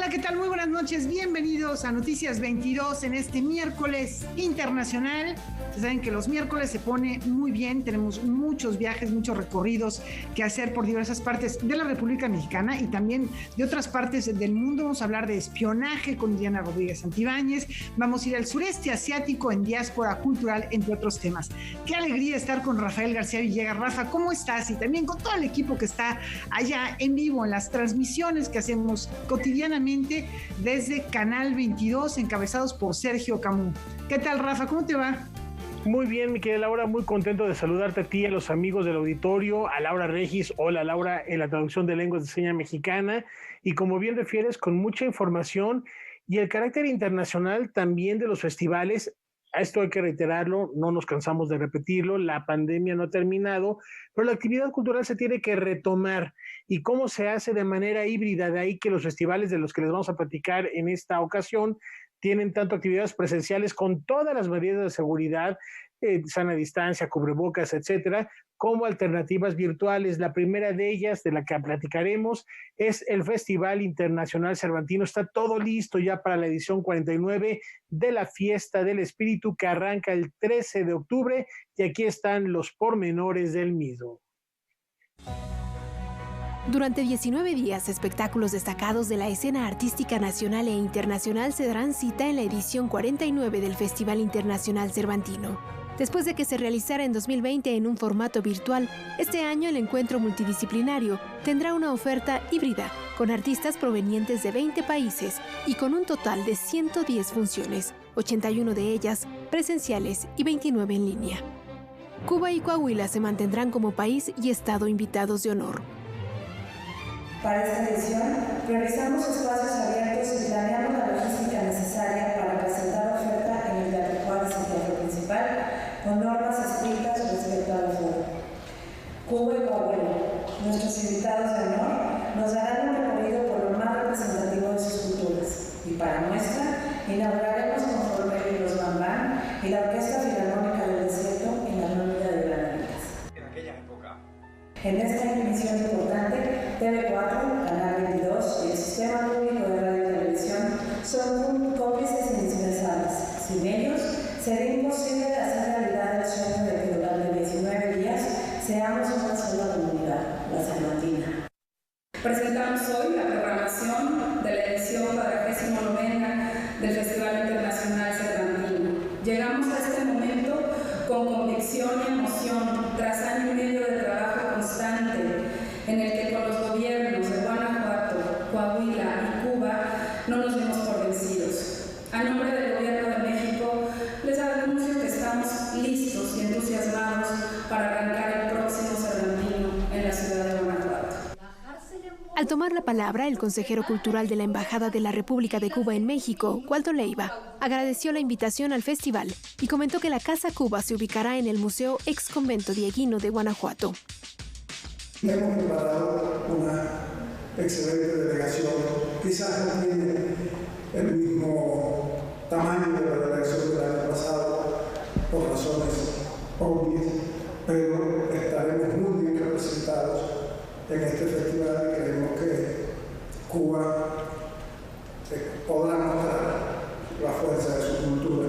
Hola, ¿qué tal? Muy buenas noches. Bienvenidos a Noticias 22 en este miércoles internacional. Ustedes saben que los miércoles se pone muy bien. Tenemos muchos viajes, muchos recorridos que hacer por diversas partes de la República Mexicana y también de otras partes del mundo. Vamos a hablar de espionaje con Diana Rodríguez Santibáñez. Vamos a ir al sureste asiático en diáspora cultural, entre otros temas. Qué alegría estar con Rafael García Villegas. Rafa, ¿cómo estás? Y también con todo el equipo que está allá en vivo en las transmisiones que hacemos cotidianamente desde Canal 22, encabezados por Sergio Camú. ¿Qué tal, Rafa? ¿Cómo te va? Muy bien, mi querida Laura, muy contento de saludarte a ti, a los amigos del auditorio, a Laura Regis. Hola, Laura, en la traducción de lenguas de señas mexicana. Y como bien refieres, con mucha información y el carácter internacional también de los festivales. A esto hay que reiterarlo, no nos cansamos de repetirlo, la pandemia no ha terminado, pero la actividad cultural se tiene que retomar. ¿Y cómo se hace? De manera híbrida? De ahí que los festivales de los que les vamos a platicar en esta ocasión tienen tanto actividades presenciales con todas las medidas de seguridad, sana distancia, cubrebocas, etcétera, como alternativas virtuales. La primera de ellas, de la que platicaremos, es el Festival Internacional Cervantino. Está todo listo ya para la edición 49 de la Fiesta del Espíritu, que arranca el 13 de octubre, y aquí están los pormenores del mismo. Durante 19 días, espectáculos destacados de la escena artística nacional e internacional se darán cita en la edición 49 del Festival Internacional Cervantino. Después de que se realizara en 2020 en un formato virtual, este año el encuentro multidisciplinario tendrá una oferta híbrida, con artistas provenientes de 20 países y con un total de 110 funciones, 81 de ellas presenciales y 29 en línea. Cuba y Coahuila se mantendrán como país y estado invitados de honor. Para esta edición, priorizamos espacios abiertos y planeamos la logística necesaria para presentar oferta en el Teatro Juárez, el teatro principal, con normas estrictas respecto al aforo. Cuba y Coahuila, nuestros invitados de honor, nos darán un recorrido por lo más representativo de sus culturas. Y para muestra, inauguraremos con Formelio y los Bambán y la Orquesta Filarmónica del Desierto en la nómina de Granaditas. En aquella época. En esta emisión importante, TV4, Canal 22 y el Sistema Público de Radio y Televisión son cómplices indispensables. Sin ellos, sería imposible hacer realidad el sueño de que durante 19 días seamos una sola comunidad, la cervantina. Presentamos hoy la programación de la edición 49 del Festival Internacional Cervantino. Llegamos a este momento con convicción y emoción, tras año y medio de trabajo constante, en el que con los gobiernos de Guanajuato, Coahuila y Cuba no nos dimos por vencidos. A nombre del Gobierno de México, les anuncio que estamos listos y entusiasmados para arrancar el próximo Cervantino en la ciudad de Guanajuato. Al tomar la palabra, el consejero cultural de la Embajada de la República de Cuba en México, Waldo Leiva, agradeció la invitación al festival y comentó que la Casa Cuba se ubicará en el Museo Ex Convento Dieguino de Guanajuato. Hemos preparado una excelente delegación. Quizás no tiene el mismo tamaño de la delegación del año pasado, por razones obvias, pero estaremos muy bien representados en este festival y creemos que Cuba podrá mostrar la fuerza de su cultura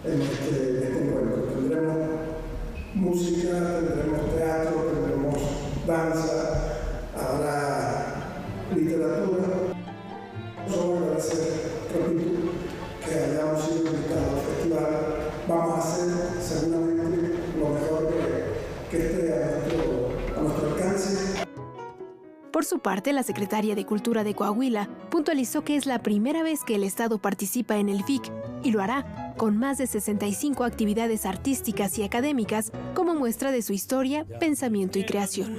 en este encuentro. Tendremos música, tendremos teatro, tendremos danza, habrá literatura. Solo agradecer, repito, que hayamos sido invitados al festival. Vamos a hacer seguramente lo mejor que esté a nuestro alcance. Por su parte, la secretaria de Cultura de Coahuila puntualizó que es la primera vez que el Estado participa en el FIC y lo hará con más de 65 actividades artísticas y académicas como muestra de su historia, pensamiento y creación.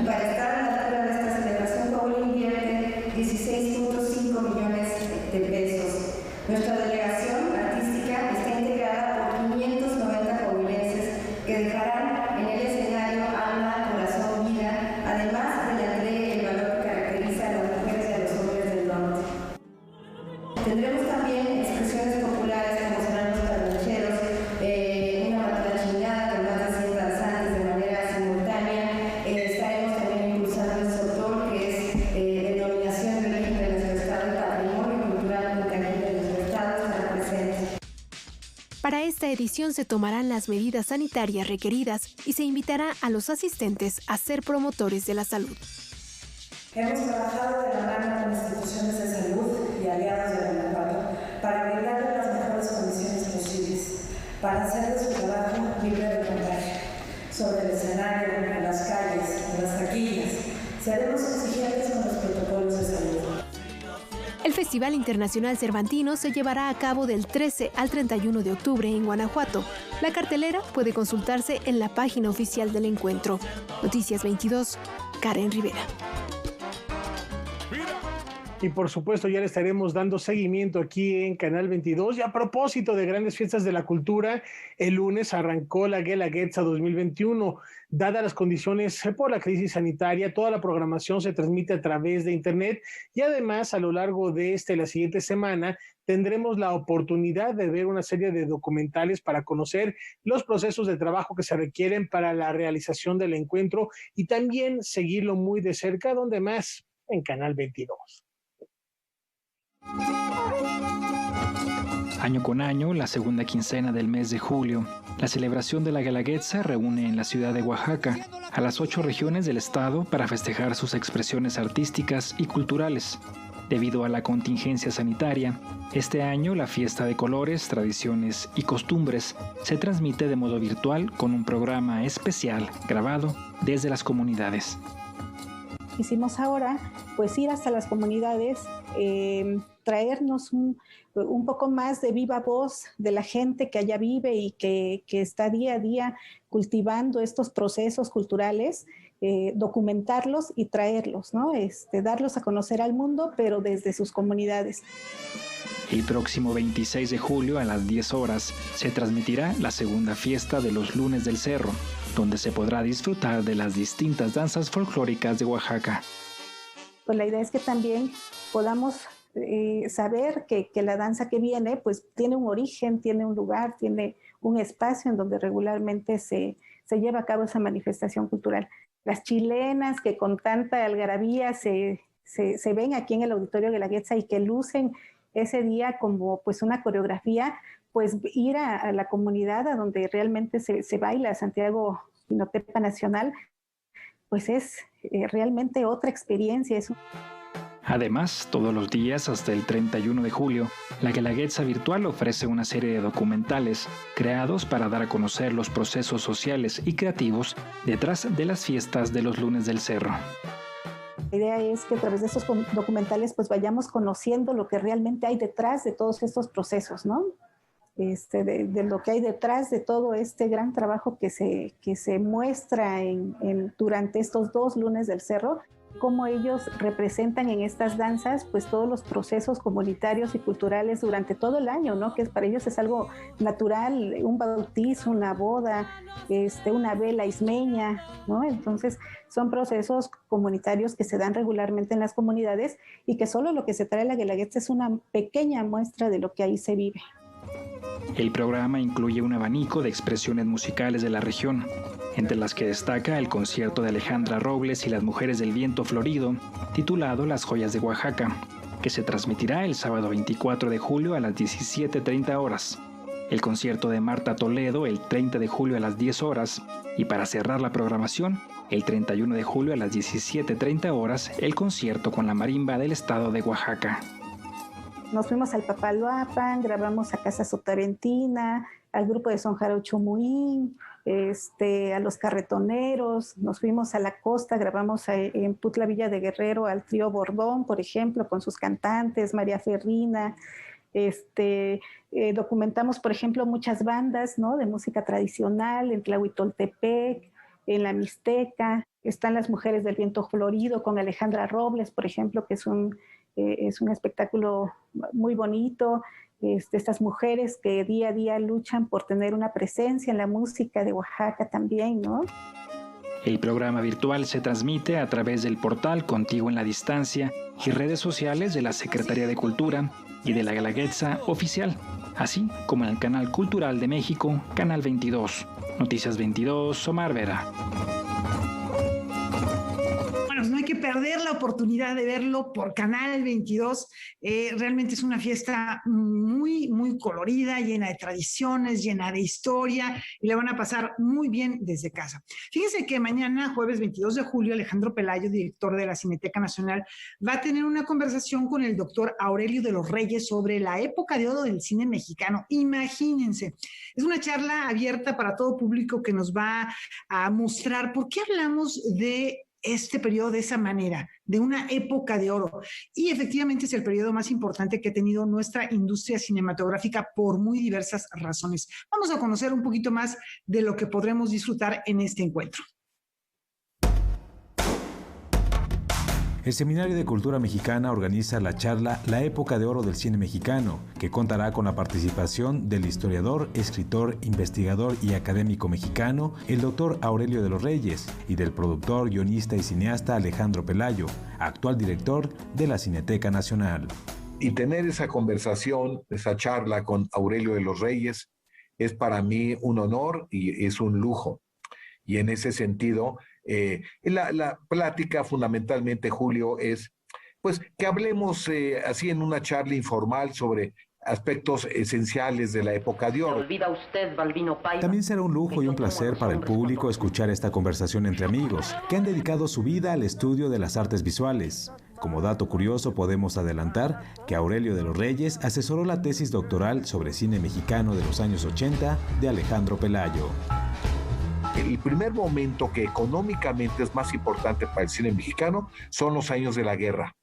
Para estar a la altura de esta celebración, Coahuila invierte 16.5 millones de pesos. Nuestra delegación artística está integrada por 590 coahuilenses que dejarán en el escenario alma, corazón, vida, además de la entrega y el valor que caracteriza a las mujeres y a los hombres del norte. Tendremos también expresiones populares como serán los parrancheros, una matrachinada con más de 100 danzantes de manera simultánea. Estaremos también impulsando el sotol, que es el Para esta edición se tomarán las medidas sanitarias requeridas y se invitará a los asistentes a ser promotores de la salud. Hemos trabajado de la mano con instituciones de salud y aliados de Guanajuato para brindarles las mejores condiciones posibles, para hacer de su trabajo libre de contagio. Sobre el escenario, en las calles, en las taquillas, seremos exigentes con los protocolos de salud. El Festival Internacional Cervantino se llevará a cabo del 13 al 31 de octubre en Guanajuato. La cartelera puede consultarse en la página oficial del encuentro. Noticias 22, Karen Rivera. Y por supuesto ya le estaremos dando seguimiento aquí en Canal 22. Y a propósito de grandes fiestas de la cultura, el lunes arrancó la Guelaguetza 2021. Dadas las condiciones por la crisis sanitaria, toda la programación se transmite a través de Internet y además a lo largo de la siguiente semana tendremos la oportunidad de ver una serie de documentales para conocer los procesos de trabajo que se requieren para la realización del encuentro y también seguirlo muy de cerca, donde más en Canal 22. Año con año, la segunda quincena del mes de julio, la celebración de la Guelaguetza reúne en la ciudad de Oaxaca a las 8 regiones del estado para festejar sus expresiones artísticas y culturales. Debido a la contingencia sanitaria, este año la fiesta de colores, tradiciones y costumbres se transmite de modo virtual con un programa especial grabado desde las comunidades. Quisimos ahora pues ir hasta las comunidades, traernos un poco más de viva voz de la gente que allá vive y que está día a día cultivando estos procesos culturales, documentarlos y traerlos, ¿no? Darlos a conocer al mundo, pero desde sus comunidades. El próximo 26 de julio a las 10 horas se transmitirá la segunda fiesta de los Lunes del Cerro, donde se podrá disfrutar de las distintas danzas folclóricas de Oaxaca. Pues la idea es que también podamos saber que la danza que viene pues tiene un origen, tiene un lugar, tiene un espacio en donde regularmente se lleva a cabo esa manifestación cultural. Las chilenas que con tanta algarabía se ven aquí en el Auditorio de Guelaguetza y que lucen ese día como pues una coreografía, pues ir a la comunidad a donde realmente se baila Santiago Pinotepa Nacional, pues es realmente otra experiencia. Además, todos los días hasta el 31 de julio, la Guelaguetza virtual ofrece una serie de documentales creados para dar a conocer los procesos sociales y creativos detrás de las fiestas de los Lunes del Cerro. La idea es que a través de estos documentales pues vayamos conociendo lo que realmente hay detrás de todos estos procesos, ¿no? De lo que hay detrás de todo este gran trabajo que se muestra durante estos 2 Lunes del Cerro, cómo ellos representan en estas danzas pues todos los procesos comunitarios y culturales durante todo el año, ¿no? Que para ellos es algo natural, un bautizo, una boda, una vela ismeña, ¿no? Entonces son procesos comunitarios que se dan regularmente en las comunidades y que solo lo que se trae a la Guelaguetza es una pequeña muestra de lo que ahí se vive. El programa incluye un abanico de expresiones musicales de la región, entre las que destaca el concierto de Alejandra Robles y las Mujeres del Viento Florido, titulado Las Joyas de Oaxaca, que se transmitirá el sábado 24 de julio a las 17:30 horas. El concierto de Marta Toledo el 30 de julio a las 10 horas y para cerrar la programación, el 31 de julio a las 17:30 horas, el concierto con la marimba del estado de Oaxaca. Nos fuimos al Papaloapan, grabamos a Casa Sotaventina, al grupo de Son Jarocho Muín, a los carretoneros, nos fuimos a la costa, grabamos en Putla Villa de Guerrero al trío Bordón, por ejemplo, con sus cantantes, María Ferrina, documentamos, por ejemplo, muchas bandas, ¿no? De música tradicional en Tlahuitoltepec, en la Mixteca, están las Mujeres del Viento Florido con Alejandra Robles, por ejemplo, que es un espectáculo muy bonito. Estas mujeres que día a día luchan por tener una presencia en la música de Oaxaca también, ¿no? El programa virtual se transmite a través del portal Contigo en la Distancia y redes sociales de la Secretaría de Cultura y de la Guelaguetza Oficial, así como en el Canal Cultural de México, Canal 22. Noticias 22, Omar Vera. Bueno, no hay que perder la oportunidad de verlo por Canal 22. Realmente es una fiesta muy, muy colorida, llena de tradiciones, llena de historia, y la van a pasar muy bien desde casa. Fíjense que mañana, jueves 22 de julio, Alejandro Pelayo, director de la Cineteca Nacional, va a tener una conversación con el doctor Aurelio de los Reyes sobre la época de oro del cine mexicano. Imagínense, es una charla abierta para todo público que nos va a mostrar por qué hablamos de este periodo de esa manera, de una época de oro. Y efectivamente es el periodo más importante que ha tenido nuestra industria cinematográfica por muy diversas razones. Vamos a conocer un poquito más de lo que podremos disfrutar en este encuentro. El Seminario de Cultura Mexicana organiza la charla La época de oro del cine mexicano, que contará con la participación del historiador, escritor, investigador y académico mexicano, el doctor Aurelio de los Reyes, y del productor, guionista y cineasta Alejandro Pelayo, actual director de la Cineteca Nacional. Y tener esa conversación, esa charla con Aurelio de los Reyes, es para mí un honor y es un lujo. Y en ese sentido, la plática fundamentalmente, Julio, es pues que hablemos así en una charla informal sobre aspectos esenciales de la época de oro. También será un lujo y un placer para el público escuchar esta conversación entre amigos que han dedicado su vida al estudio de las artes visuales. Como dato curioso, podemos adelantar que Aurelio de los Reyes asesoró la tesis doctoral sobre cine mexicano de los años 80 de Alejandro Pelayo. El primer momento que económicamente es más importante para el cine mexicano son los años de la guerra,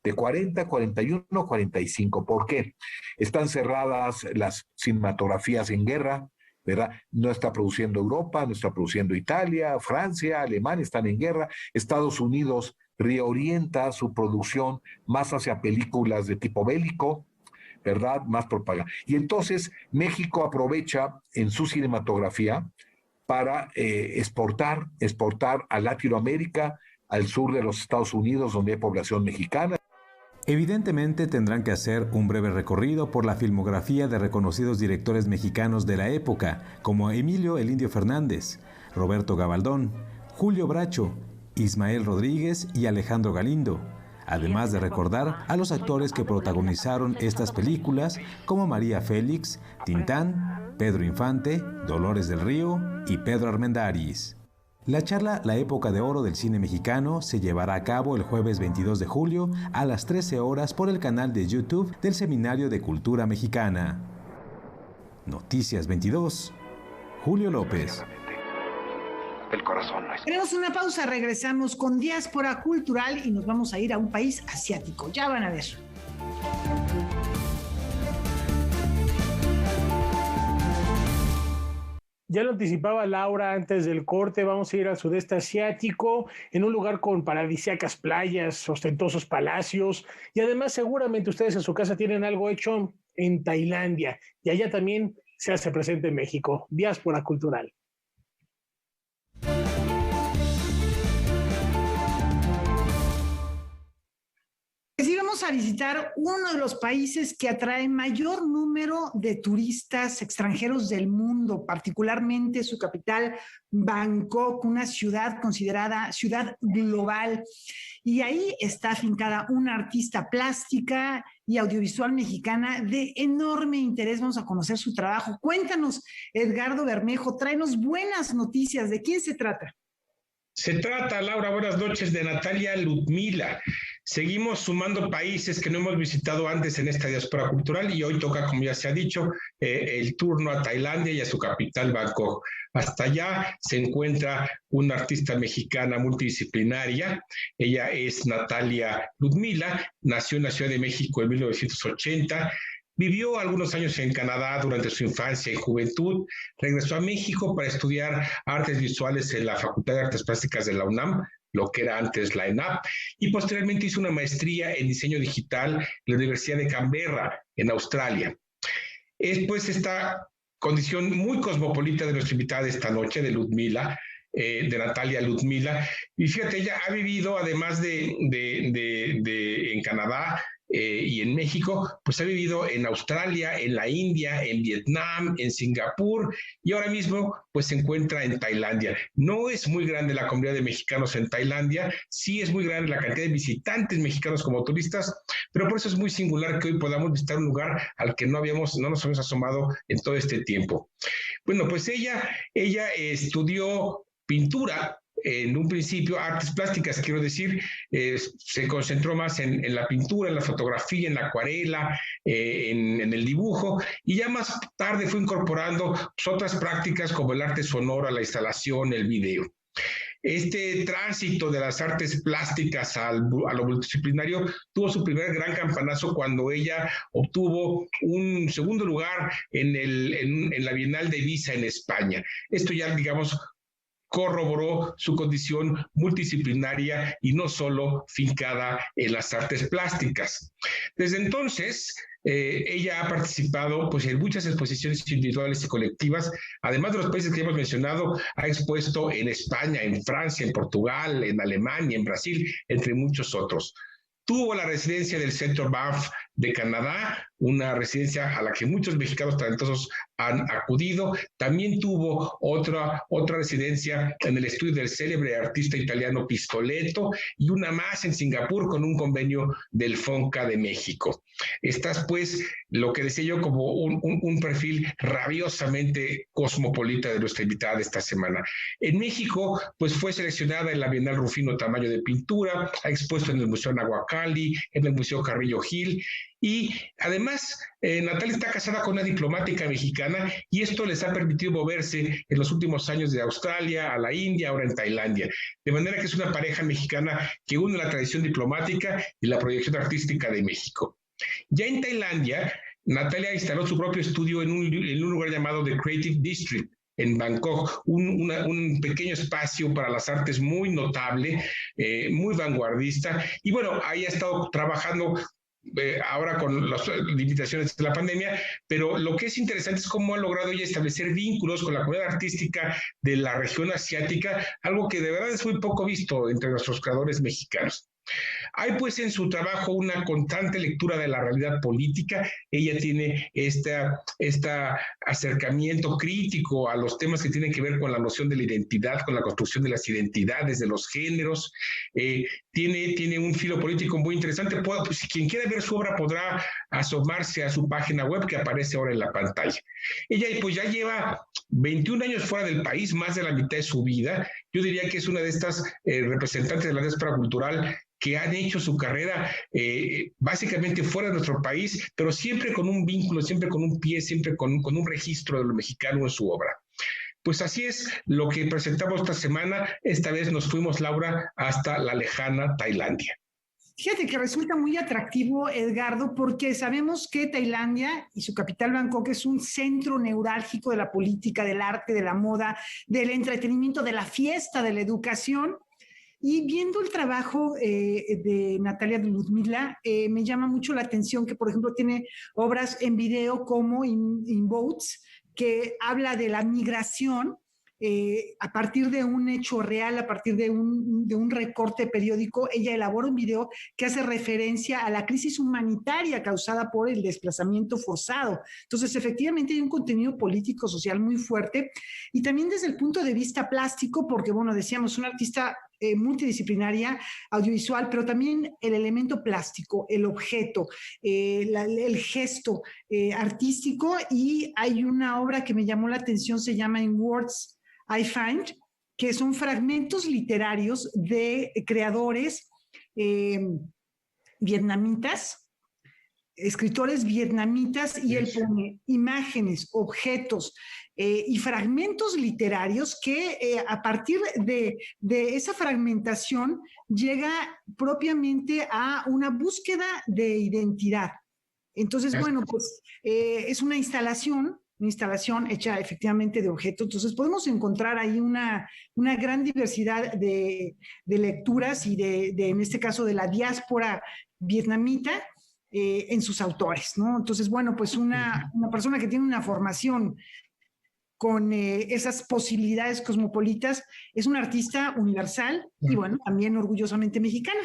de 40, 41, 45. ¿Por qué? Están cerradas las cinematografías en guerra, ¿verdad? No está produciendo Europa, no está produciendo Italia, Francia, Alemania están en guerra. Estados Unidos reorienta su producción más hacia películas de tipo bélico, ¿verdad? Más propaganda. Y entonces México aprovecha en su cinematografía para exportar a Latinoamérica, al sur de los Estados Unidos, donde hay población mexicana. Evidentemente tendrán que hacer un breve recorrido por la filmografía de reconocidos directores mexicanos de la época, como Emilio El Indio Fernández, Roberto Gabaldón, Julio Bracho, Ismael Rodríguez y Alejandro Galindo, además de recordar a los actores que protagonizaron estas películas, como María Félix, Tintán, Pedro Infante, Dolores del Río y Pedro Armendáriz. La charla La época de oro del cine mexicano se llevará a cabo el jueves 22 de julio a las 13 horas por el canal de YouTube del Seminario de Cultura Mexicana. Noticias 22, Julio López. El corazón no es... Tenemos una pausa, regresamos con Diáspora Cultural y nos vamos a ir a un país asiático. Ya van a ver. Ya lo anticipaba Laura antes del corte, vamos a ir al sudeste asiático, en un lugar con paradisíacas playas, ostentosos palacios, y además seguramente ustedes en su casa tienen algo hecho en Tailandia, y allá también se hace presente en México. Diáspora Cultural. Sí, vamos a visitar uno de los países que atrae mayor número de turistas extranjeros del mundo, particularmente su capital, Bangkok, una ciudad considerada ciudad global. Y ahí está afincada una artista plástica y audiovisual mexicana de enorme interés. Vamos a conocer su trabajo. Cuéntanos, Edgardo Bermejo, tráenos buenas noticias. ¿De quién se trata? Se trata, Laura, buenas noches, de Natalia Ludmila. Seguimos sumando países que no hemos visitado antes en esta diáspora cultural y hoy toca, como ya se ha dicho, el turno a Tailandia y a su capital, Bangkok. Hasta allá se encuentra una artista mexicana multidisciplinaria. Ella es Natalia Ludmila, nació en la Ciudad de México en 1980. Vivió algunos años en Canadá durante su infancia y juventud, regresó a México para estudiar artes visuales en la Facultad de Artes Plásticas de la UNAM, lo que era antes la ENAP, y posteriormente hizo una maestría en diseño digital en la Universidad de Canberra, en Australia. Es pues esta condición muy cosmopolita de nuestra invitada de esta noche, de Ludmila, de Natalia Ludmila, y fíjate, ella ha vivido, además en Canadá, y en México, pues ha vivido en Australia, en la India, en Vietnam, en Singapur, y ahora mismo pues se encuentra en Tailandia. No es muy grande la comunidad de mexicanos en Tailandia, sí es muy grande la cantidad de visitantes mexicanos como turistas, pero por eso es muy singular que hoy podamos visitar un lugar al que no nos habíamos asomado en todo este tiempo. Bueno, pues ella estudió pintura. En un principio, artes plásticas, quiero decir, se concentró más en la pintura, en la fotografía, en la acuarela, en el dibujo, y ya más tarde fue incorporando pues, otras prácticas como el arte sonoro, la instalación, el video. Este tránsito de las artes plásticas a lo multidisciplinario tuvo su primer gran campanazo cuando ella obtuvo un segundo lugar en la Bienal de Ibiza en España. Esto ya, digamos, corroboró su condición multidisciplinaria y no solo fincada en las artes plásticas. Desde entonces, ella ha participado pues, en muchas exposiciones individuales y colectivas. Además de los países que hemos mencionado, ha expuesto en España, en Francia, en Portugal, en Alemania, en Brasil, entre muchos otros. Tuvo la residencia del Centro Banff de Canadá, una residencia a la que muchos mexicanos talentosos han acudido. También tuvo otra residencia en el estudio del célebre artista italiano Pistoletto y una más en Singapur con un convenio del FONCA de México. Estás, pues, lo que decía yo como un perfil rabiosamente cosmopolita de nuestra invitada de esta semana. En México, pues fue seleccionada en la Bienal Rufino Tamayo de Pintura, ha expuesto en el Museo Nahuacalli, en el Museo Carrillo Gil, y además Natalia está casada con una diplomática mexicana y esto les ha permitido moverse en los últimos años de Australia a la India, ahora en Tailandia. De manera que es una pareja mexicana que une la tradición diplomática y la proyección artística de México. Ya en Tailandia, Natalia instaló su propio estudio en un lugar llamado The Creative District, en Bangkok, un pequeño espacio para las artes muy notable, muy vanguardista, y bueno, ahí ha estado trabajando ahora con las limitaciones de la pandemia, pero lo que es interesante es cómo ha logrado ella establecer vínculos con la comunidad artística de la región asiática, algo que de verdad es muy poco visto entre nuestros creadores mexicanos. Hay pues en su trabajo una constante lectura de la realidad política. Ella tiene este acercamiento crítico a los temas que tienen que ver con la noción de la identidad, con la construcción de las identidades, de los géneros. Tiene un filo político muy interesante. Pues, quien quiera ver su obra podrá asomarse a su página web que aparece ahora en la pantalla. Ella pues ya lleva 21 años fuera del país, más de la mitad de su vida. Yo diría que es una de estas representantes de la diáspora cultural que han hecho su carrera básicamente fuera de nuestro país, pero siempre con un vínculo, siempre con un pie, siempre con un registro de lo mexicano en su obra. Pues así es lo que presentamos esta semana. Esta vez nos fuimos, Laura, hasta la lejana Tailandia. Fíjate que resulta muy atractivo, Edgardo, porque sabemos que Tailandia y su capital Bangkok es un centro neurálgico de la política, del arte, de la moda, del entretenimiento, de la fiesta, de la educación. Y viendo el trabajo de Natalia de Ludmila, me llama mucho la atención que, por ejemplo, tiene obras en video como In Boats, que habla de la migración a partir de un hecho real, a partir de un recorte periódico. Ella elabora un video que hace referencia a la crisis humanitaria causada por el desplazamiento forzado. Entonces, efectivamente, hay un contenido político, social muy fuerte. Y también desde el punto de vista plástico, porque, bueno, decíamos, una artista multidisciplinaria, audiovisual, pero también el elemento plástico, el objeto, el gesto artístico. Y hay una obra que me llamó la atención, se llama In Words I Find, que son fragmentos literarios de creadores vietnamitas, escritores vietnamitas, y él pone imágenes, objetos y fragmentos literarios que a partir de esa fragmentación llega propiamente a una búsqueda de identidad. Entonces, bueno, pues es una instalación hecha efectivamente de objetos. Entonces podemos encontrar ahí una gran diversidad de lecturas y en este caso de la diáspora vietnamita en sus autores, ¿no? Entonces, bueno, pues una persona que tiene una formación con esas posibilidades cosmopolitas es una artista universal y, bueno, también orgullosamente mexicana.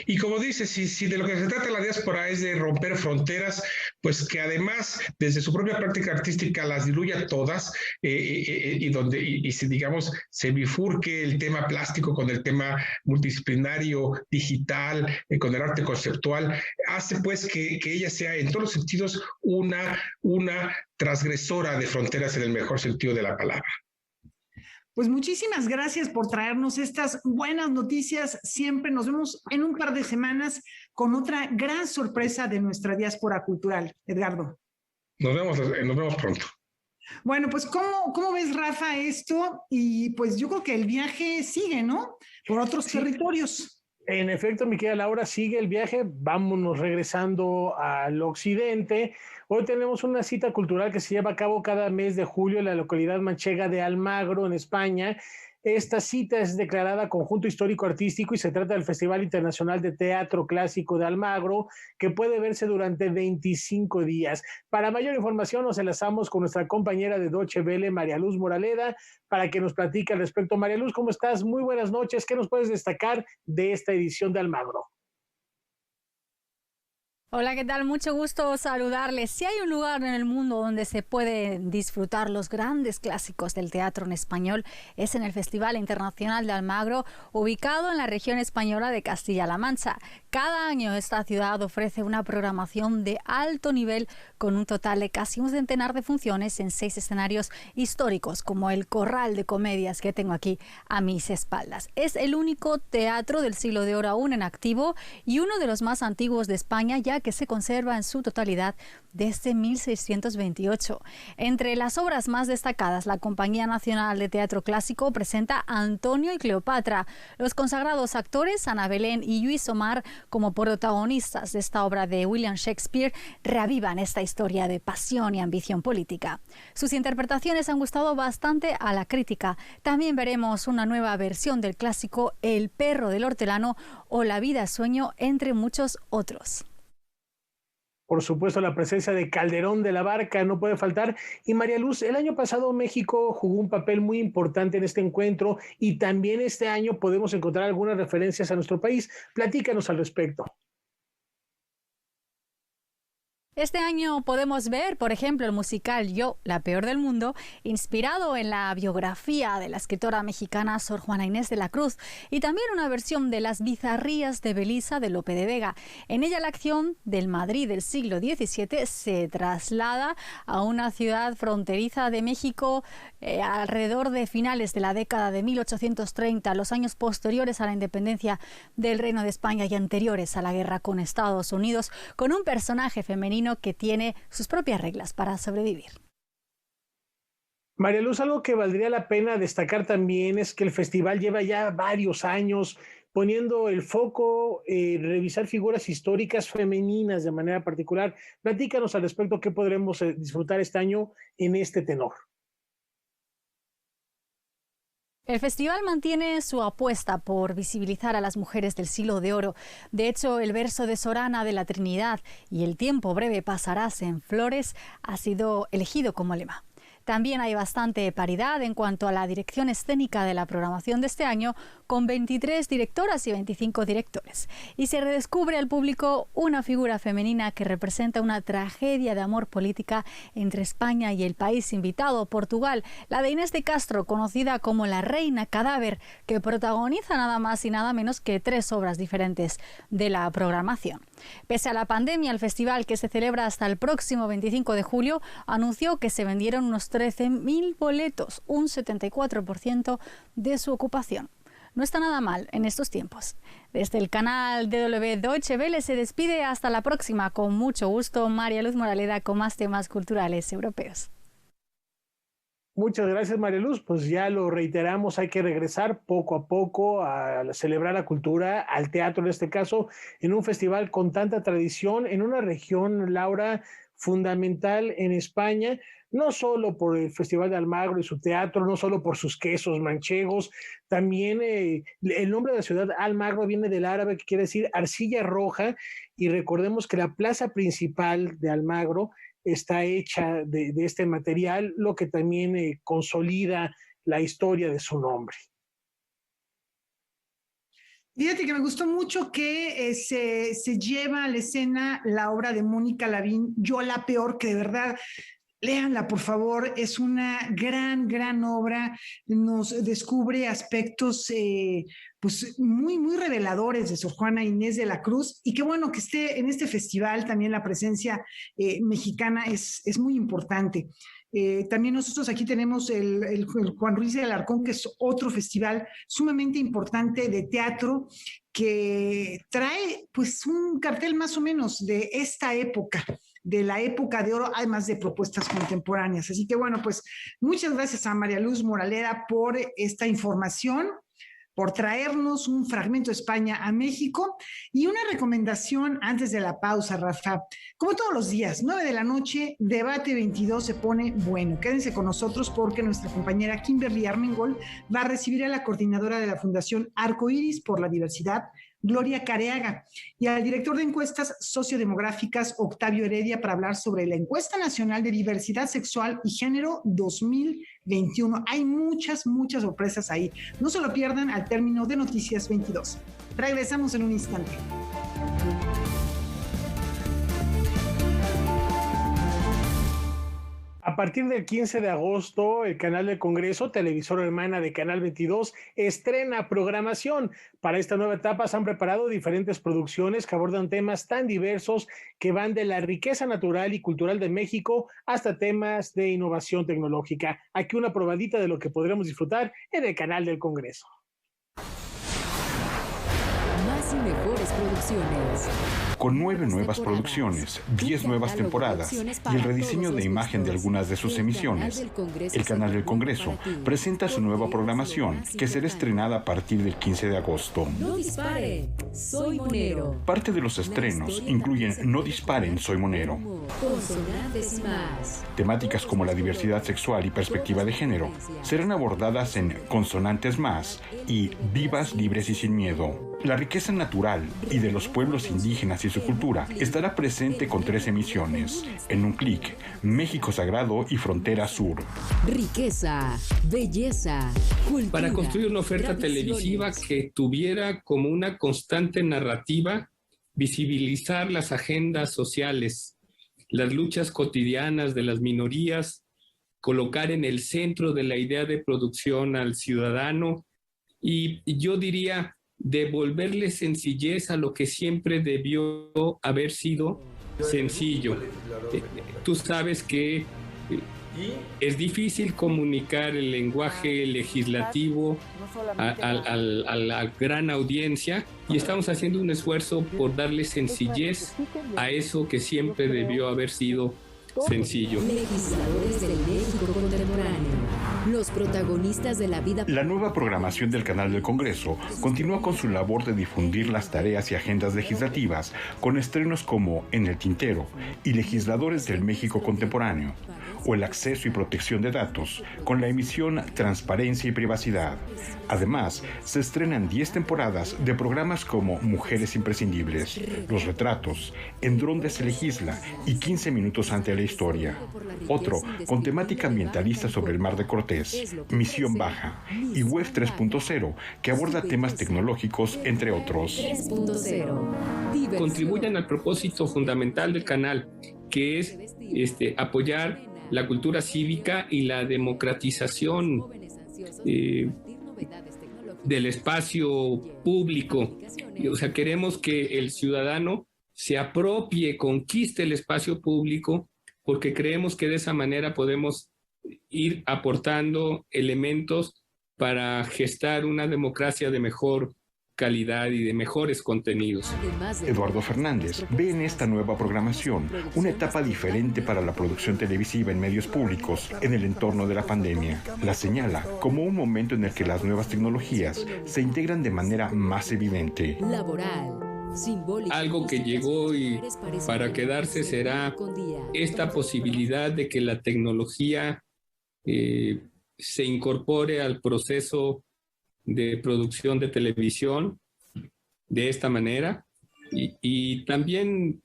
Y como dices, si de lo que se trata la diáspora es de romper fronteras, pues que además desde su propia práctica artística las diluya todas y si digamos se bifurque el tema plástico con el tema multidisciplinario, digital, con el arte conceptual, hace pues que ella sea en todos los sentidos una transgresora de fronteras en el mejor sentido de la palabra. Pues muchísimas gracias por traernos estas buenas noticias. Siempre nos vemos en un par de semanas con otra gran sorpresa de nuestra diáspora cultural. Edgardo. Nos vemos pronto. Bueno, pues ¿cómo ves, Rafa, esto? Y pues yo creo que el viaje sigue, ¿no? Por otros territorios. En efecto, mi querida Laura, sigue el viaje. Vámonos regresando al occidente. Hoy tenemos una cita cultural que se lleva a cabo cada mes de julio en la localidad manchega de Almagro, en España. Esta cita es declarada Conjunto Histórico Artístico y se trata del Festival Internacional de Teatro Clásico de Almagro, que puede verse durante 25 días. Para mayor información nos enlazamos con nuestra compañera de Deutsche Welle, María Luz Moraleda, para que nos platique al respecto. María Luz, ¿cómo estás? Muy buenas noches. ¿Qué nos puedes destacar de esta edición de Almagro? Hola, ¿qué tal? Mucho gusto saludarles. Si hay un lugar en el mundo donde se puede disfrutar los grandes clásicos del teatro en español, es en el Festival Internacional de Almagro, ubicado en la región española de Castilla-La Mancha. Cada año esta ciudad ofrece una programación de alto nivel con un total de casi un centenar de funciones en 6 escenarios históricos, como el Corral de Comedias que tengo aquí a mis espaldas. Es el único teatro del siglo de oro aún en activo y uno de los más antiguos de España, ya que se conserva en su totalidad desde 1628. Entre las obras más destacadas, la Compañía Nacional de Teatro Clásico presenta Antonio y Cleopatra. Los consagrados actores Ana Belén y Lluís Omar, como protagonistas de esta obra de William Shakespeare, reavivan esta historia de pasión y ambición política. Sus interpretaciones han gustado bastante a la crítica. También veremos una nueva versión del clásico El perro del hortelano o La vida es sueño, entre muchos otros. Por supuesto, la presencia de Calderón de la Barca no puede faltar. Y María Luz, el año pasado México jugó un papel muy importante en este encuentro y también este año podemos encontrar algunas referencias a nuestro país. Platícanos al respecto. Este año podemos ver, por ejemplo, el musical Yo, la peor del mundo, inspirado en la biografía de la escritora mexicana Sor Juana Inés de la Cruz, y también una versión de Las bizarrías de Belisa de Lope de Vega. En ella la acción del Madrid del siglo XVII se traslada a una ciudad fronteriza de México alrededor de finales de la década de 1830, los años posteriores a la independencia del Reino de España y anteriores a la guerra con Estados Unidos, con un personaje femenino que tiene sus propias reglas para sobrevivir. María Luz, algo que valdría la pena destacar también es que el festival lleva ya varios años poniendo el foco en revisar figuras históricas femeninas de manera particular. Platícanos al respecto qué podremos disfrutar este año en este tenor. El festival mantiene su apuesta por visibilizar a las mujeres del siglo de oro. De hecho, el verso de Sorana de la Trinidad y El tiempo breve pasarás en flores ha sido elegido como lema. También hay bastante paridad en cuanto a la dirección escénica de la programación de este año, con 23 directoras y 25 directores. Y se redescubre al público una figura femenina que representa una tragedia de amor política entre España y el país invitado, Portugal, la de Inés de Castro, conocida como la Reina Cadáver, que protagoniza nada más y nada menos que 3 obras diferentes de la programación. Pese a la pandemia, el festival, que se celebra hasta el próximo 25 de julio, anunció que se vendieron unos 13.000 boletos, un 74% de su ocupación. No está nada mal en estos tiempos. Desde el canal DW Deutsche Welle se despide hasta la próxima. Con mucho gusto, María Luz Moraleda con más temas culturales europeos. Muchas gracias, María Luz. Pues ya lo reiteramos, hay que regresar poco a poco a celebrar la cultura, al teatro en este caso, en un festival con tanta tradición, en una región, Laura, fundamental en España, no solo por el Festival de Almagro y su teatro, no solo por sus quesos manchegos, también el nombre de la ciudad Almagro viene del árabe que quiere decir arcilla roja, y recordemos que la plaza principal de Almagro está hecha de este material, lo que también consolida la historia de su nombre. Fíjate que me gustó mucho que se lleva a la escena la obra de Mónica Lavín, Yo la Peor, que de verdad, léanla por favor, es una gran obra, nos descubre aspectos pues muy reveladores de Sor Juana Inés de la Cruz, y qué bueno que esté en este festival también la presencia mexicana es muy importante. También nosotros aquí tenemos el Juan Ruiz de Alarcón, que es otro festival sumamente importante de teatro que trae pues un cartel más o menos de esta época, de la época de oro, además de propuestas contemporáneas. Así que bueno, pues muchas gracias a María Luz Moraleda por esta información, por traernos un fragmento de España a México. Y una recomendación antes de la pausa, Rafa. Como todos los días, 9 de la noche, Debate 22 se pone bueno. Quédense con nosotros porque nuestra compañera Kimberly Armengol va a recibir a la coordinadora de la Fundación Arcoíris por la Diversidad, Gloria Careaga, y al director de encuestas sociodemográficas, Octavio Heredia, para hablar sobre la Encuesta Nacional de Diversidad Sexual y Género 2021. Hay muchas sorpresas ahí. No se lo pierdan al término de Noticias 22. Regresamos en un instante. A partir del 15 de agosto, el canal del Congreso, televisora hermana de Canal 22, estrena programación. Para esta nueva etapa se han preparado diferentes producciones que abordan temas tan diversos que van de la riqueza natural y cultural de México hasta temas de innovación tecnológica. Aquí una probadita de lo que podremos disfrutar en el canal del Congreso. Más y mejores producciones. Con 9 nuevas producciones, 10 nuevas temporadas y el rediseño de imagen de algunas de sus emisiones, el Canal del Congreso presenta su nueva programación que será estrenada a partir del 15 de agosto. No disparen, soy Monero. Parte de los estrenos incluyen No disparen, soy Monero. Consonantes y más. Temáticas como la diversidad sexual y perspectiva de género serán abordadas en Consonantes más y Vivas, libres y sin miedo. La riqueza natural y de los pueblos indígenas y su cultura estará presente con 3 emisiones. En un clic, México Sagrado y Frontera Sur. Riqueza, belleza, cultura. Para construir una oferta televisiva que tuviera como una constante narrativa visibilizar las agendas sociales, las luchas cotidianas de las minorías, colocar en el centro de la idea de producción al ciudadano y yo diría devolverle sencillez a lo que siempre debió haber sido sencillo. Tú sabes que es difícil comunicar el lenguaje legislativo a la gran audiencia y estamos haciendo un esfuerzo por darle sencillez a eso que siempre debió haber sido sencillo. Legisladores del México contemporáneo. Los protagonistas de la vida. La nueva programación del Canal del Congreso continúa con su labor de difundir las tareas y agendas legislativas con estrenos como En el Tintero y Legisladores del México contemporáneo, o el acceso y protección de datos con la emisión Transparencia y Privacidad. Además, se estrenan 10 temporadas de programas como Mujeres Imprescindibles, Los Retratos, En Donde se legisla y 15 minutos ante la historia. Otro con temática ambientalista sobre el Mar de Cortés, Misión Baja, y Web 3.0, que aborda temas tecnológicos, entre otros. Contribuyen al propósito fundamental del canal, que es apoyar la cultura cívica y la democratización del espacio público. O sea, queremos que el ciudadano se apropie, conquiste el espacio público, porque creemos que de esa manera podemos ir aportando elementos para gestar una democracia de mejor calidad y de mejores contenidos. Eduardo Fernández ve en esta nueva programación una etapa diferente para la producción televisiva en medios públicos en el entorno de la pandemia. La señala como un momento en el que las nuevas tecnologías se integran de manera más evidente. Algo que llegó y para quedarse será esta posibilidad de que la tecnología se incorpore al proceso de producción de televisión de esta manera y también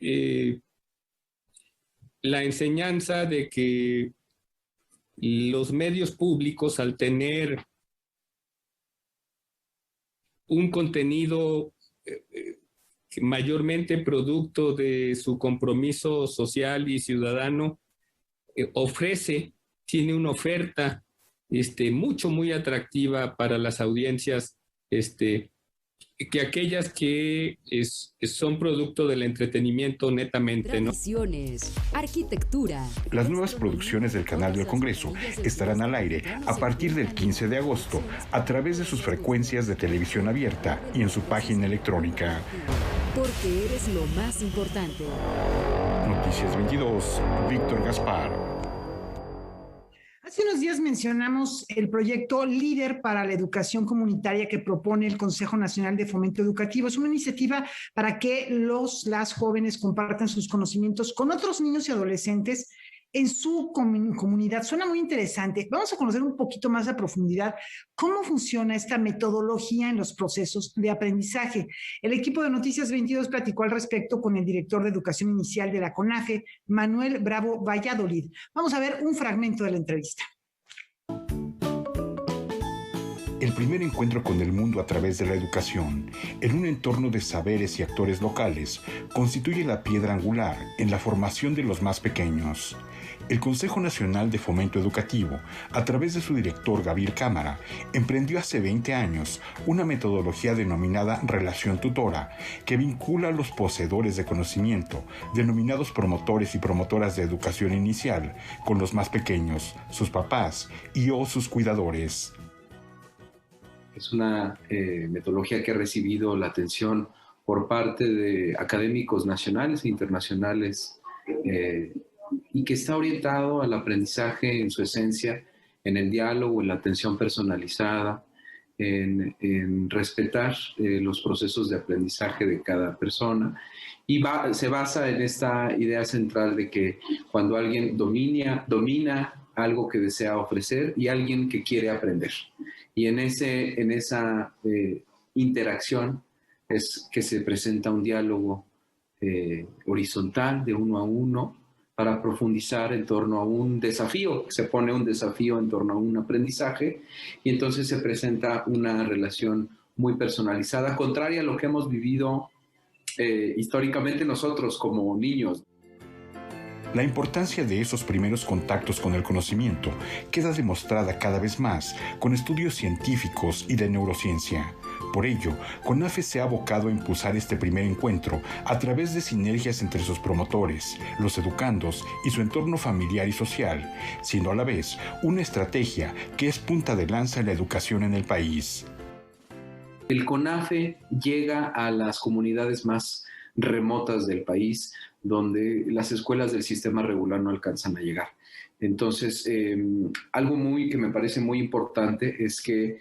la enseñanza de que los medios públicos, al tener un contenido mayormente producto de su compromiso social y ciudadano, tiene una oferta muy atractiva para las audiencias, que aquellas que son producto del entretenimiento netamente, ¿no? Tradiciones, arquitectura. Las nuevas producciones del Canal del Congreso estarán al aire a partir del 15 de agosto a través de sus frecuencias de televisión abierta y en su página electrónica. Porque eres lo más importante. Noticias 22, Víctor Gaspar. Hace unos días mencionamos el proyecto Líder para la Educación Comunitaria que propone el Consejo Nacional de Fomento Educativo. Es una iniciativa para que las jóvenes compartan sus conocimientos con otros niños y adolescentes en su comunidad. Suena muy interesante. Vamos a conocer un poquito más a profundidad cómo funciona esta metodología en los procesos de aprendizaje. El equipo de Noticias 22 platicó al respecto con el director de Educación Inicial de la CONAFE, Manuel Bravo Valladolid. Vamos a ver un fragmento de la entrevista. El primer encuentro con el mundo a través de la educación, en un entorno de saberes y actores locales, constituye la piedra angular en la formación de los más pequeños. El Consejo Nacional de Fomento Educativo, a través de su director Gabriel Cámara, emprendió hace 20 años una metodología denominada Relación Tutora, que vincula a los poseedores de conocimiento, denominados promotores y promotoras de educación inicial, con los más pequeños, sus papás o sus cuidadores. Es una metodología que ha recibido la atención por parte de académicos nacionales e internacionales y que está orientado al aprendizaje en su esencia, en el diálogo, en la atención personalizada, en respetar los procesos de aprendizaje de cada persona. Y se basa en esta idea central de que cuando alguien domina algo que desea ofrecer y alguien que quiere aprender. Y en esa interacción es que se presenta un diálogo horizontal de uno a uno para profundizar en torno a un desafío. Se pone un desafío en torno a un aprendizaje y entonces se presenta una relación muy personalizada, contraria a lo que hemos vivido históricamente nosotros como niños. La importancia de esos primeros contactos con el conocimiento queda demostrada cada vez más con estudios científicos y de neurociencia. Por ello, CONAFE se ha abocado a impulsar este primer encuentro a través de sinergias entre sus promotores, los educandos y su entorno familiar y social, siendo a la vez una estrategia que es punta de lanza en la educación en el país. El CONAFE llega a las comunidades más remotas del país, donde las escuelas del sistema regular no alcanzan a llegar. Entonces, algo que me parece muy importante es que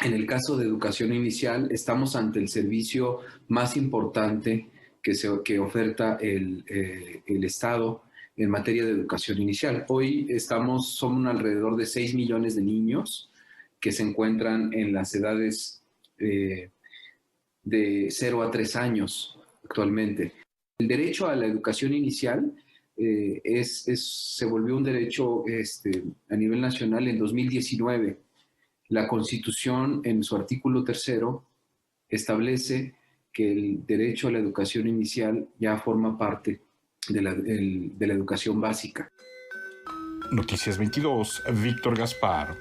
en el caso de educación inicial estamos ante el servicio más importante que oferta el Estado en materia de educación inicial. Hoy somos alrededor de 6 millones de niños que se encuentran en las edades de 0 a 3 años actualmente. El derecho a la educación inicial se volvió un derecho a nivel nacional en 2019. La Constitución, en su artículo 3º, establece que el derecho a la educación inicial ya forma parte de la educación básica. Noticias 22, Víctor Gaspar.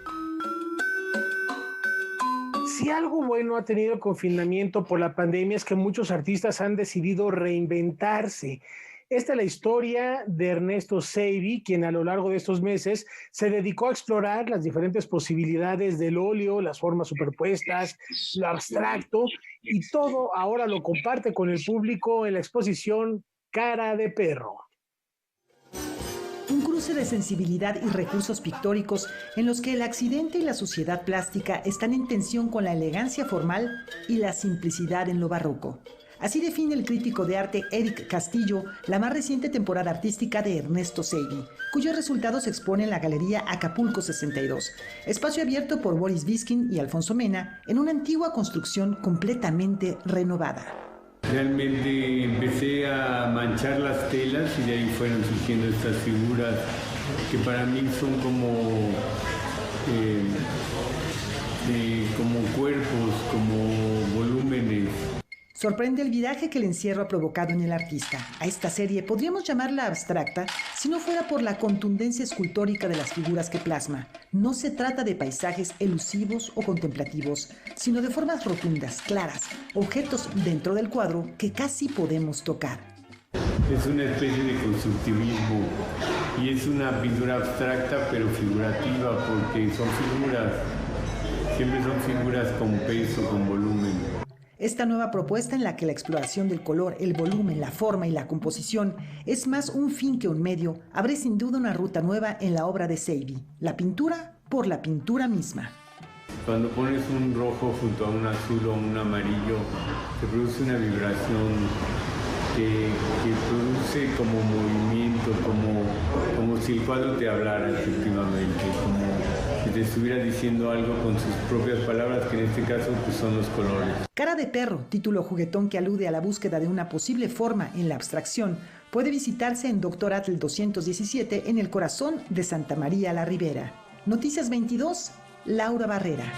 Si algo bueno ha tenido el confinamiento por la pandemia es que muchos artistas han decidido reinventarse. Esta es la historia de Ernesto Seiby, quien a lo largo de estos meses se dedicó a explorar las diferentes posibilidades del óleo, las formas superpuestas, lo abstracto, y todo ahora lo comparte con el público en la exposición Cara de Perro. Un cruce de sensibilidad y recursos pictóricos en los que el accidente y la suciedad plástica están en tensión con la elegancia formal y la simplicidad en lo barroco. Así define el crítico de arte Eric Castillo la más reciente temporada artística de Ernesto Seiby, cuyos resultados se expone en la Galería Acapulco 62, espacio abierto por Boris Biskin y Alfonso Mena en una antigua construcción completamente renovada. Realmente empecé a manchar las telas y de ahí fueron surgiendo estas figuras que para mí son como como cuerpos, como volúmenes. Sorprende el viraje que el encierro ha provocado en el artista. A esta serie podríamos llamarla abstracta si no fuera por la contundencia escultórica de las figuras que plasma. No se trata de paisajes elusivos o contemplativos, sino de formas rotundas, claras, objetos dentro del cuadro que casi podemos tocar. Es una especie de constructivismo y es una pintura abstracta pero figurativa, porque son figuras, siempre son figuras con peso, con volumen. Esta nueva propuesta en la que la exploración del color, el volumen, la forma y la composición es más un fin que un medio, abre sin duda una ruta nueva en la obra de Seibi, la pintura por la pintura misma. Cuando pones un rojo junto a un azul o un amarillo, se produce una vibración que produce como movimiento, como si el cuadro te hablara efectivamente, como si te estuviera diciendo algo con sus propias palabras, que en este caso pues, son los colores. Cara de perro, título juguetón que alude a la búsqueda de una posible forma en la abstracción, puede visitarse en Dr. Atl 217 en el corazón de Santa María la Ribera. Noticias 22, Laura Barrera.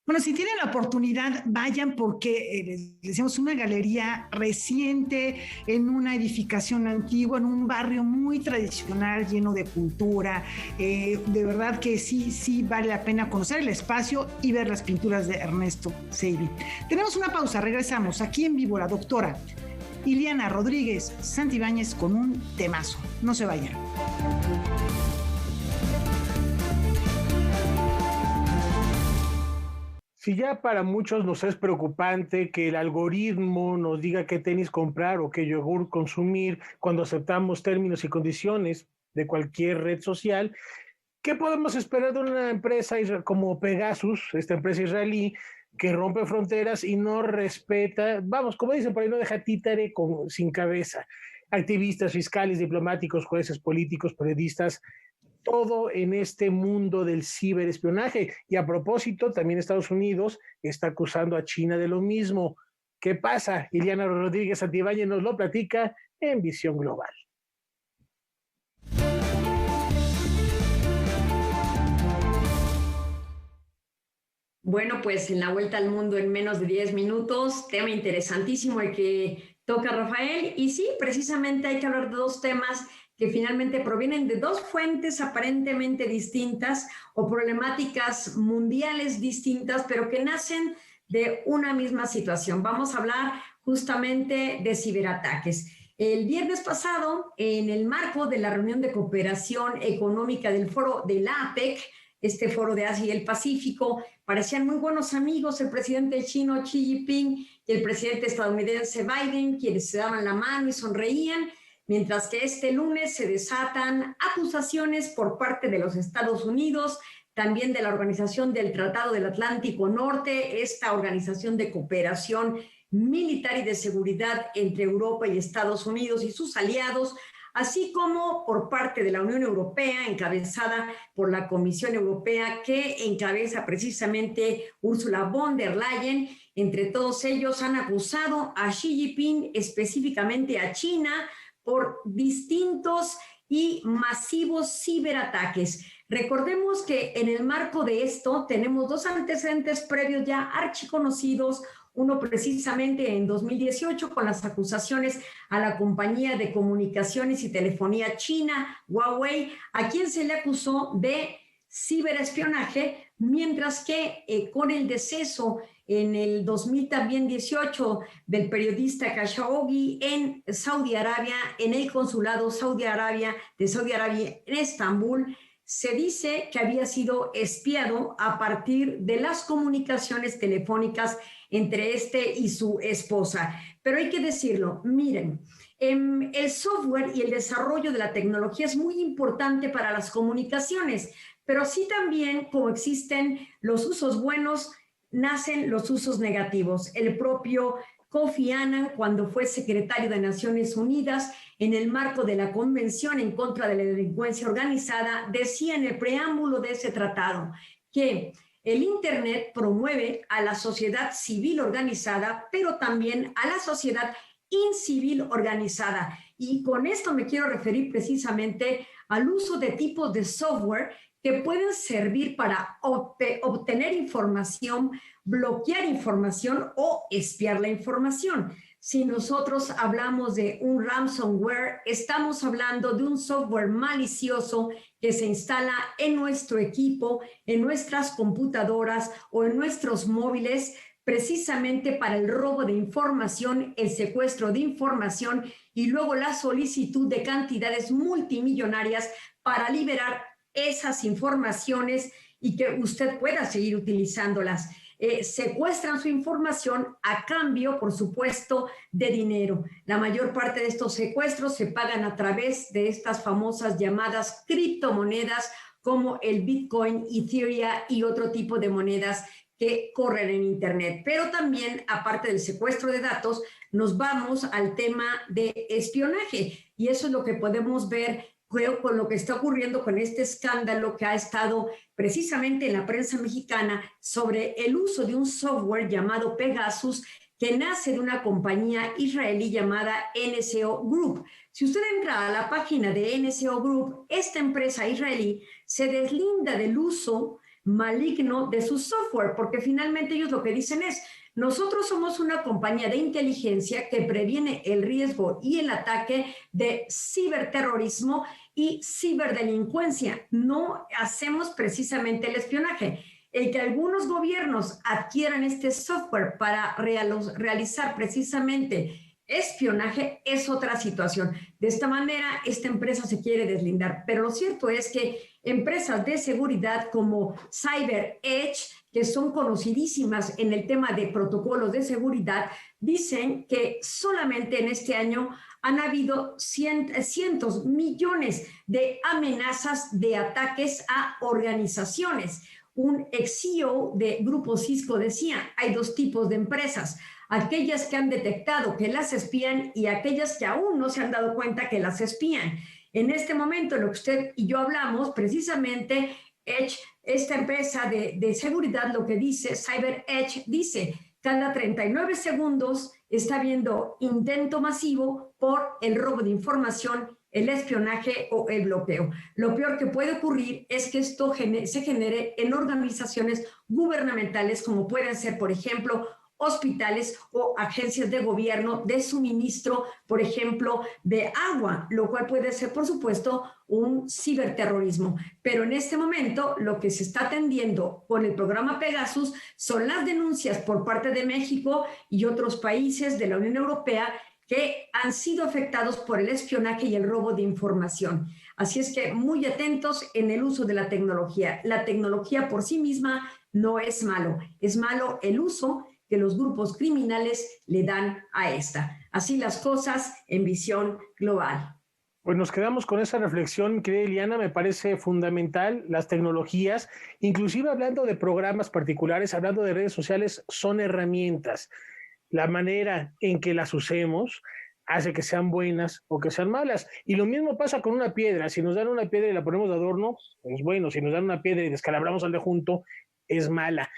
Bueno, si tienen la oportunidad, vayan porque les decimos una galería reciente en una edificación antigua, en un barrio muy tradicional, lleno de cultura. De verdad que sí vale la pena conocer el espacio y ver las pinturas de Ernesto Seibi. Tenemos una pausa, regresamos aquí en vivo la doctora Iliana Rodríguez Santibáñez con un temazo. No se vayan. Si ya para muchos nos es preocupante que el algoritmo nos diga qué tenis comprar o qué yogur consumir cuando aceptamos términos y condiciones de cualquier red social, ¿qué podemos esperar de una empresa como Pegasus, esta empresa israelí, que rompe fronteras y no respeta, vamos, como dicen por ahí, no deja títere sin cabeza? Activistas, fiscales, diplomáticos, jueces, políticos, periodistas, todo en este mundo del ciberespionaje. Y a propósito, también Estados Unidos está acusando a China de lo mismo. ¿Qué pasa? Iliana Rodríguez Santibáñez nos lo platica en Visión Global. Bueno, pues en la vuelta al mundo en menos de 10 minutos, tema interesantísimo el que toca Rafael. Y sí, precisamente hay que hablar de dos temas que finalmente provienen de dos fuentes aparentemente distintas o problemáticas mundiales distintas, pero que nacen de una misma situación. Vamos a hablar justamente de ciberataques. El viernes pasado, en el marco de la reunión de cooperación económica del foro de la APEC, este foro de Asia y el Pacífico, parecían muy buenos amigos el presidente chino Xi Jinping y el presidente estadounidense Biden, quienes se daban la mano y sonreían, mientras que este lunes se desatan acusaciones por parte de los Estados Unidos, también de la Organización del Tratado del Atlántico Norte, esta organización de cooperación militar y de seguridad entre Europa y Estados Unidos y sus aliados, así como por parte de la Unión Europea, encabezada por la Comisión Europea, que encabeza precisamente Ursula von der Leyen. Entre todos ellos han acusado a Xi Jinping, específicamente a China, por distintos y masivos ciberataques. Recordemos que en el marco de esto tenemos dos antecedentes previos ya archiconocidos, uno precisamente en 2018 con las acusaciones a la compañía de comunicaciones y telefonía china, Huawei, a quien se le acusó de ciberespionaje, mientras que con el deceso en el 2018 del periodista Khashoggi en Saudi Arabia, en el consulado de Saudi Arabia en Estambul, se dice que había sido espiado a partir de las comunicaciones telefónicas entre este y su esposa. Pero hay que decirlo, miren, el software y el desarrollo de la tecnología es muy importante para las comunicaciones, pero sí también, como existen los usos buenos, nacen los usos negativos. El propio Kofi Annan, cuando fue secretario de Naciones Unidas, en el marco de la Convención en contra de la Delincuencia Organizada, decía en el preámbulo de ese tratado que el Internet promueve a la sociedad civil organizada, pero también a la sociedad incivil organizada. Y con esto me quiero referir precisamente al uso de tipos de software que pueden servir para obtener información, bloquear información o espiar la información. Si nosotros hablamos de un ransomware, estamos hablando de un software malicioso que se instala en nuestro equipo, en nuestras computadoras o en nuestros móviles, precisamente para el robo de información, el secuestro de información y luego la solicitud de cantidades multimillonarias para liberar esas informaciones y que usted pueda seguir utilizándolas. Secuestran su información a cambio, por supuesto, de dinero. La mayor parte de estos secuestros se pagan a través de estas famosas llamadas criptomonedas como el Bitcoin, Ethereum y otro tipo de monedas que corren en Internet. Pero también, aparte del secuestro de datos, nos vamos al tema de espionaje. Y eso es lo que podemos ver, creo, con lo que está ocurriendo con este escándalo que ha estado precisamente en la prensa mexicana sobre el uso de un software llamado Pegasus, que nace de una compañía israelí llamada NSO Group. Si usted entra a la página de NSO Group, esta empresa israelí se deslinda del uso maligno de su software, porque finalmente ellos lo que dicen es: nosotros somos una compañía de inteligencia que previene el riesgo y el ataque de ciberterrorismo y ciberdelincuencia. No hacemos precisamente el espionaje. El que algunos gobiernos adquieran este software para realizar precisamente espionaje es otra situación. De esta manera, esta empresa se quiere deslindar. Pero lo cierto es que empresas de seguridad como CyberEdge, que son conocidísimas en el tema de protocolos de seguridad, dicen que solamente en este año han habido cientos, millones de amenazas de ataques a organizaciones. Un ex CEO de Grupo Cisco decía: hay dos tipos de empresas, aquellas que han detectado que las espían y aquellas que aún no se han dado cuenta que las espían. En este momento, lo que usted y yo hablamos, precisamente, Edge, esta empresa de seguridad, lo que dice, CyberEdge, dice: cada 39 segundos está habiendo intento masivo por el robo de información, el espionaje o el bloqueo. Lo peor que puede ocurrir es que esto se genere en organizaciones gubernamentales, como pueden ser, por ejemplo, hospitales o agencias de gobierno de suministro, por ejemplo, de agua, lo cual puede ser, por supuesto, un ciberterrorismo. Pero en este momento, lo que se está atendiendo con el programa Pegasus son las denuncias por parte de México y otros países de la Unión Europea que han sido afectados por el espionaje y el robo de información. Así es que muy atentos en el uso de la tecnología. La tecnología por sí misma no es malo, es malo el uso que los grupos criminales le dan a esta. Así las cosas en visión global. Pues nos quedamos con esa reflexión, querida Ileana, me parece fundamental. Las tecnologías, inclusive hablando de programas particulares, hablando de redes sociales, son herramientas. La manera en que las usemos hace que sean buenas o que sean malas. Y lo mismo pasa con una piedra. Si nos dan una piedra y la ponemos de adorno, es bueno. Si nos dan una piedra y descalabramos al de junto, es mala.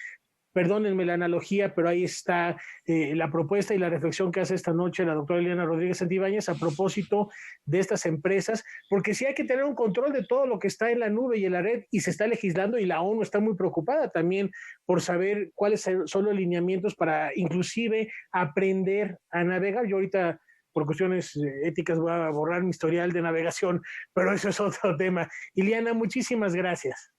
Perdónenme la analogía, pero ahí está la propuesta y la reflexión que hace esta noche la doctora Ileana Rodríguez Santibáñez a propósito de estas empresas, porque sí hay que tener un control de todo lo que está en la nube y en la red, y se está legislando, y la ONU está muy preocupada también por saber cuáles son los lineamientos para inclusive aprender a navegar. Yo ahorita, por cuestiones éticas, voy a borrar mi historial de navegación, pero eso es otro tema. Ileana, muchísimas gracias.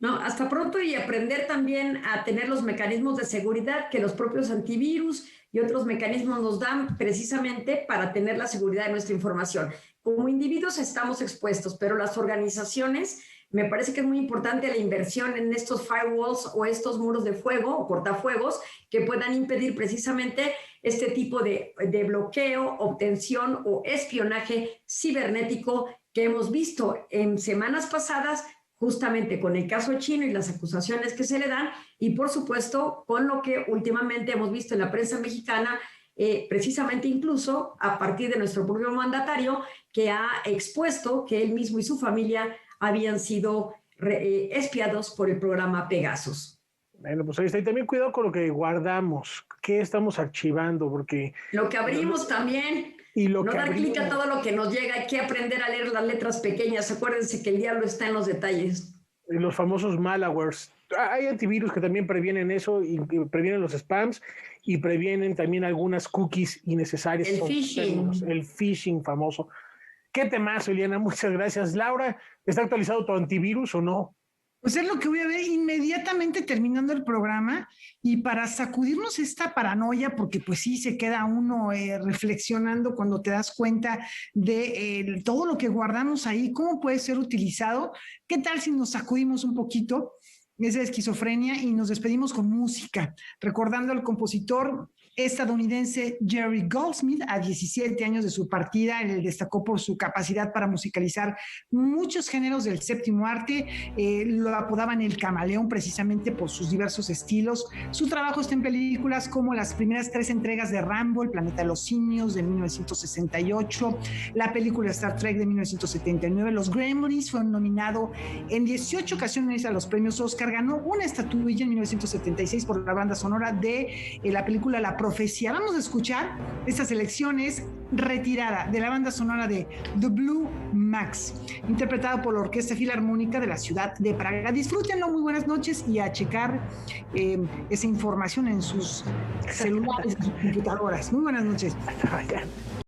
No, hasta pronto, y aprender también a tener los mecanismos de seguridad que los propios antivirus y otros mecanismos nos dan precisamente para tener la seguridad de nuestra información. Como individuos estamos expuestos, pero las organizaciones, me parece que es muy importante la inversión en estos firewalls o estos muros de fuego o cortafuegos que puedan impedir precisamente este tipo de bloqueo, obtención o espionaje cibernético que hemos visto en semanas pasadas, justamente con el caso chino y las acusaciones que se le dan, y por supuesto con lo que últimamente hemos visto en la prensa mexicana, precisamente incluso a partir de nuestro propio mandatario, que ha expuesto que él mismo y su familia habían sido espiados por el programa Pegasus. Bueno, pues ahí está. Y también cuidado con lo que guardamos, qué estamos archivando, porque... Lo que abrimos también... Y lo no que dar clic a todo lo que nos llega, hay que aprender a leer las letras pequeñas. Acuérdense que el diablo está en los detalles. los famosos malawares. Hay antivirus que también previenen eso y previenen los spams y previenen también algunas cookies innecesarias. El phishing. El phishing famoso. ¿Qué temazo, Ileana? Muchas gracias. Laura, ¿está actualizado tu antivirus o no? Pues es lo que voy a ver inmediatamente terminando el programa, y para sacudirnos esta paranoia, porque pues sí se queda uno reflexionando cuando te das cuenta de todo lo que guardamos ahí, cómo puede ser utilizado. ¿Qué tal si nos sacudimos un poquito esa esquizofrenia y nos despedimos con música, recordando al compositor estadounidense Jerry Goldsmith? A 17 años de su partida, él destacó por su capacidad para musicalizar muchos géneros del séptimo arte. Lo apodaban el camaleón precisamente por sus diversos estilos. Su trabajo está en películas como las primeras 3 entregas de Rambo, El planeta de los simios de 1968, la película Star Trek de 1979. Los Gremlins fueron nominados en 18 ocasiones a los premios Oscar. Ganó una estatuilla en 1976 por la banda sonora de la película La Profecía. Vamos a escuchar esta selección, es retirada de la banda sonora de The Blue Max, interpretada por la Orquesta Filarmónica de la ciudad de Praga. Disfrútenlo, muy buenas noches, y a checar esa información en sus celulares, en sus computadoras. Muy buenas noches.